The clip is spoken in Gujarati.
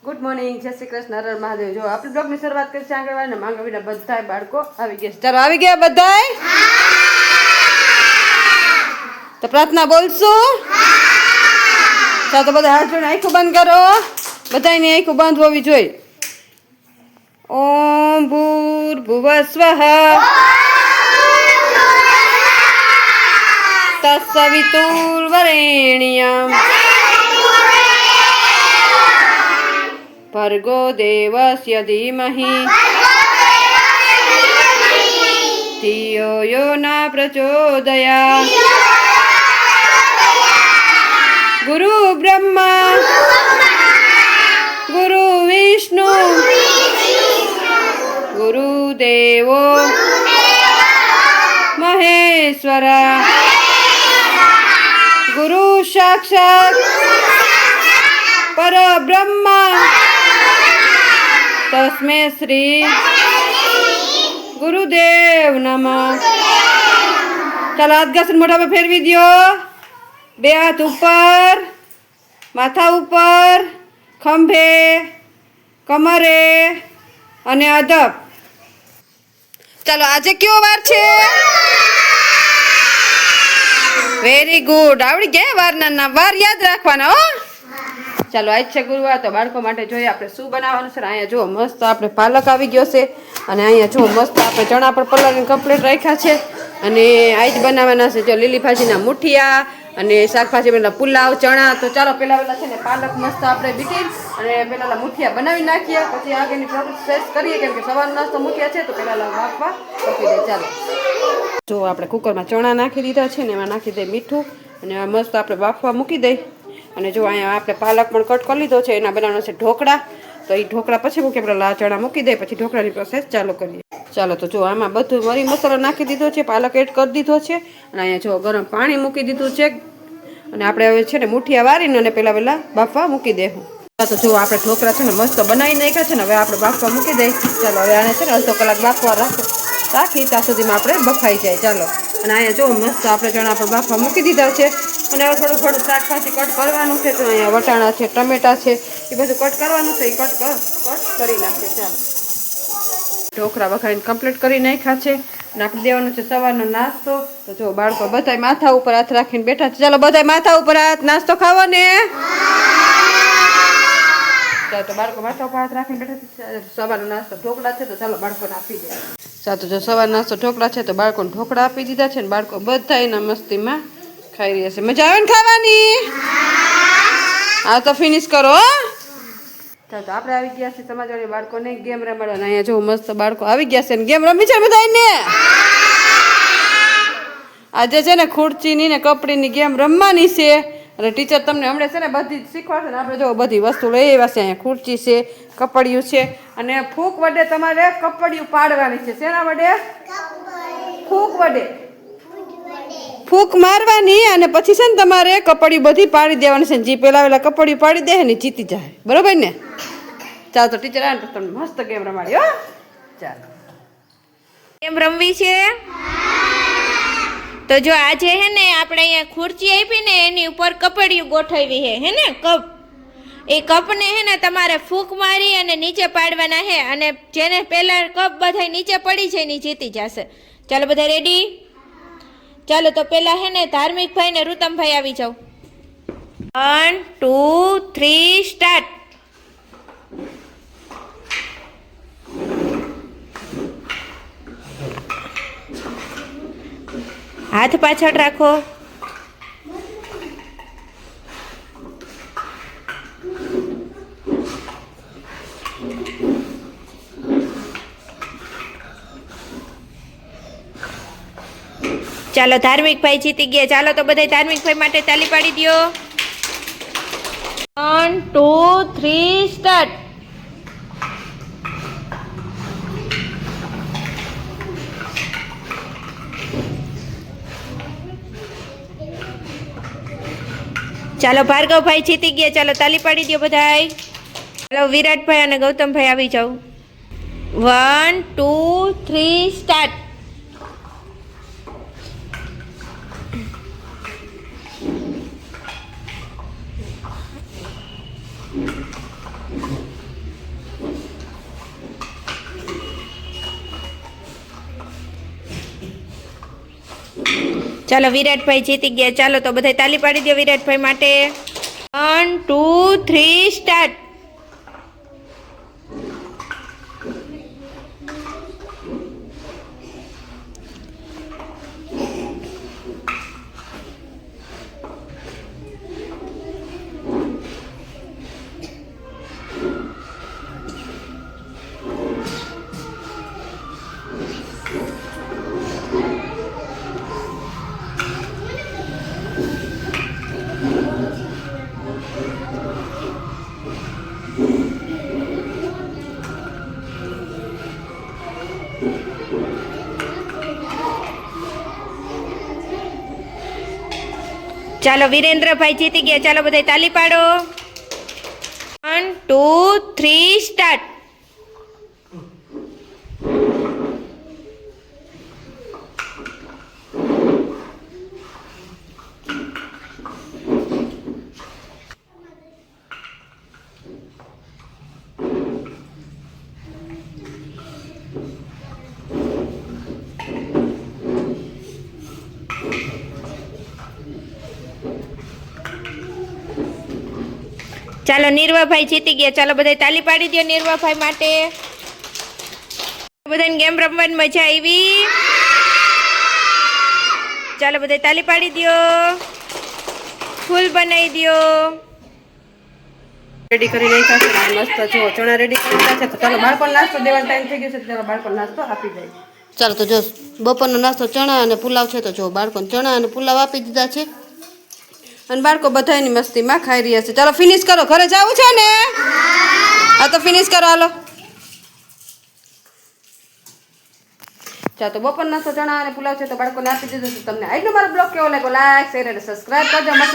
ગુડ મોર્નિંગ, જય શ્રી કૃષ્ણ, હર હર મહાદેવ। જો આપણે બ્લોગની શરૂઆત કરી છે આંગણવાડીના માંગવીના બધાય બાળકો આવી ગયા છે। ચાલો આવી ગયા બધાય? તો પ્રાર્થના બોલશું? ચાલો તો બધા હાથ જોડીને આંખો બંધ કરો। બધાની આંખો બંધ હોવી જોઈએ। ઓમ ભૂર્ભુવસ્વઃ તત્સવિતુર્વરેણ્યં ભર્ગો દેવસ્ય ધીમહિ ધિયો યો ના પ્રચોદયાत्। ગુરુ બ્રહ્મા ગુરુ વિષ્ણુ ગુરુદેવો મહેશ્વર ગુરુ સાક્ષાત પરબ્રહ્મા તસ્મે શ્રી ગુરુદેવ નમઃ। ચાલો હાથ ઘસન મોઢા પર ફેરવી દો। બે હાથ ઉપર, માથા ઉપર, ખંભે, કમરે અને અધપ। ચાલો આજે કયો વાર છે? વેરી ગુડ, આવડી ગયા વારના નામ। વાર યાદ રાખવાના હો। ચાલો આજ છે ગુરુવાર, તો બાળકો માટે જોઈએ આપણે શું બનાવવાનું છે। અહીંયા જુઓ મસ્ત આપણે પાલક આવી ગયો છે, અને અહીંયા જુઓ મસ્ત આપણે ચણા પણ પલાળીને કમ્પ્લીટ રાખ્યા છે, અને આજ બનાવવાના છે જો લીલી ભાજીના મુઠિયા અને શાકભાજી પેલા પુલાવ ચણા। તો ચાલો પેલા છે ને પાલક મસ્ત આપણે બીટી અને પેલા મુઠિયા બનાવી નાખીએ, પછી આગળની પ્રોસેસ કરીએ, કેમ કે સવારનો નાસ્તો મુઠિયા છે તો પેલા વાફવા મૂકી દઈએ। ચાલો જો આપણે કુકરમાં ચણા નાખી દીધા છે ને એમાં નાખી દઈએ મીઠું, અને આ મસ્ત આપણે બાફવા મૂકી દઈએ। અને જો અહીંયા આપણે પાલક પણ કટ કરી લીધો છે, એના બનાવવાનો છે ઢોકળા। તો એ ઢોકળા પછી મૂકીએ, પેલા ચણા મૂકી દઈએ, પછી ઢોકળાની પ્રોસેસ ચાલુ કરીએ। ચાલો તો જો આમાં બધું મરી મસાલો નાખી દીધો છે, પાલક એડ કરી દીધો છે, અને અહીંયા જો ગરમ પાણી મૂકી દીધું છે, અને આપણે હવે છે ને મુઠિયા વારીને અને પેલા બાફવા મૂકી દેવું। તો જો આપણે ઢોકળા છે ને મસ્ત બનાવી નાખ્યા છે ને, હવે આપણે બાફવા મૂકી દઈએ। ચાલો હવે આને છે ને અડધો કલાક બાફવા રાખી ત્યાં સુધીમાં આપણે બફાઈ જાય। ચાલો અને અહીંયા જો મસ્ત આપણે ચણા પર બાફવા મૂકી દીધા છે, અને હવે થોડું શાકભાજી કટ કરવાનું છે। તો અહીંયા વટાણા છે, ટમેટા છે, એ બધું કટ કરવાનું છે, એ કટ કરી નાખીએ। ચાલો ઢોકળા વઘારીને કમ્પ્લીટ કરી નાખ્યા છે, અને આપણે દેવાનો છે સવારનો નાસ્તો। તો જો બાળકો બધાય માથા ઉપર હાથ રાખીને બેઠા છે। ચાલો બધાય માથા ઉપર હાથ, નાસ્તો ખાવો ને? ચાલો તો બાળકો માથા ઉપર હાથ રાખીને બેઠા છે, સવારનો નાસ્તો ઢોકળા છે, તો ચાલો બાળકોને આપી દે। ચાલો તો જો સવાર નાસ્તો ઢોકળા છે, તો બાળકોને ઢોકળા આપી દીધા છે, ને બાળકો બધા એના મસ્તીમાં ખાઈ રહ્યા છે। મજા આવે ને ખાવાની? હા તો ફિનિશ કરો। ચાલો તો આપણે આવી ગયા છીએ સમાજવાળી બાળકોને ગેમ રમાડવાના। અહીંયા જો મસ્ત બાળકો આવી ગયા છે ને ગેમ રમી છે બધાને। આજે છે ને ખુરચીની ને કપડીની ગેમ રમવાની છે, અને ટીચર તમને હમણાં છે ને બધી શીખવાડશે ને। આપણે જો બધી વસ્તુ લઈ આવ્યા છે। અહીંયા ખુરચી છે, કપડિયું છે, અને ફૂંક વડે તમારે કપડિયું પાડવાની છે। શેના વડે? ફૂંક વડે ફૂંક મારવાની, અને પછી છે ને તમારે કપડિયું બધી પાડી દેવાની છે। જે પેલા કપડિયું પાડી દે ને જીતી જાય, બરોબર ને? ચાલો તો ટીચર આવે તો તમને મસ્ત ગેમ રમાડી હો। ચાલો ગેમ રમવી છે? તો જો આજે હે ને આપણે અહીંયા ખુરચી આપી ને એની ઉપર કપડિયું ગોઠવી હે ને કપ, એ કપને હે ને તમારે ફૂંક મારી અને નીચે પાડવાના હે, અને જેને પહેલા કપ બધા નીચે પડી છે એની જીતી જશે। ચાલો બધા રેડી? ચાલો તો પેલા હે ને ધાર્મિકભાઈ ને રૂતમભાઈ આવી જાઓ। 1 2 3 સ્ટાર્ટ। હાથ પાછળ રાખો। ચાલો ધાર્મિકભાઈ જીતી ગયા। ચાલો તો બધા ધાર્મિકભાઈ માટે તાલી પાડી દો। 1 2 3 સ્ટાર્ટ। ચાલો ભાર્ગવભાઈ જીતી ગયા। ચાલો તાલી પાડી દો બધાય। ચાલો વિરાટભાઈ અને ગૌતમભાઈ આવી જાઓ। 1 2 3 સ્ટાર્ટ। ચાલો વિરાટભાઈ જીતી ગયા. ચાલો તો બધા તાલી પાડી દો વિરાટભાઈ માટે. 1 2 3 સ્ટાર્ટ. ચાલો વિરેન્દ્રભાઈ જીતી ગયા. ચાલો બધા તાલી પાડો. 1 2 3 સ્ટાર્ટ. ચાલો નિર્વાભાઈ જીતી ગયા. ચાલો બધા તાલી પાડી દો નિર્વાભાઈ માટે. બધાને ગેમ રમવાની મજા આવી. ચાલો બધા તાલી પાડી દો. ફૂલ બનાવી દો. રેડી કરી નાખ્યા છે ને મસ્ત જો ચણા રેડી કરી નાખ્યા છે. તો ચાલો બાળકોને નાસ્તો દેવાનો ટાઈમ થઈ ગયો છે. ચાલો બાળકોને નાસ્તો આપી જાય. ચાલો તો જો બપોરનો નાસ્તો ચણા અને પુલાવ છે. તો જો બાળકોને ચણા અને પુલાવ આપી દીધા છે અને બાળકો બધા એની મસ્તીમાં ખાઈ રહ્યા છે. ચાલો ફિનિશ કરો. ઘરે જવું છે ને? હા તો ફિનિશ કરો હાલો. ચાલો તો બપોર નાસ્તો ચણા અને પુલાવ છે તો બાળકોને આપી દીધું છે. તમને આજનો મારો બ્લોગ કેવો લાગ્યો લાઈક શેર અને સબસ્ક્રાઈબ કરજો. મસ્ત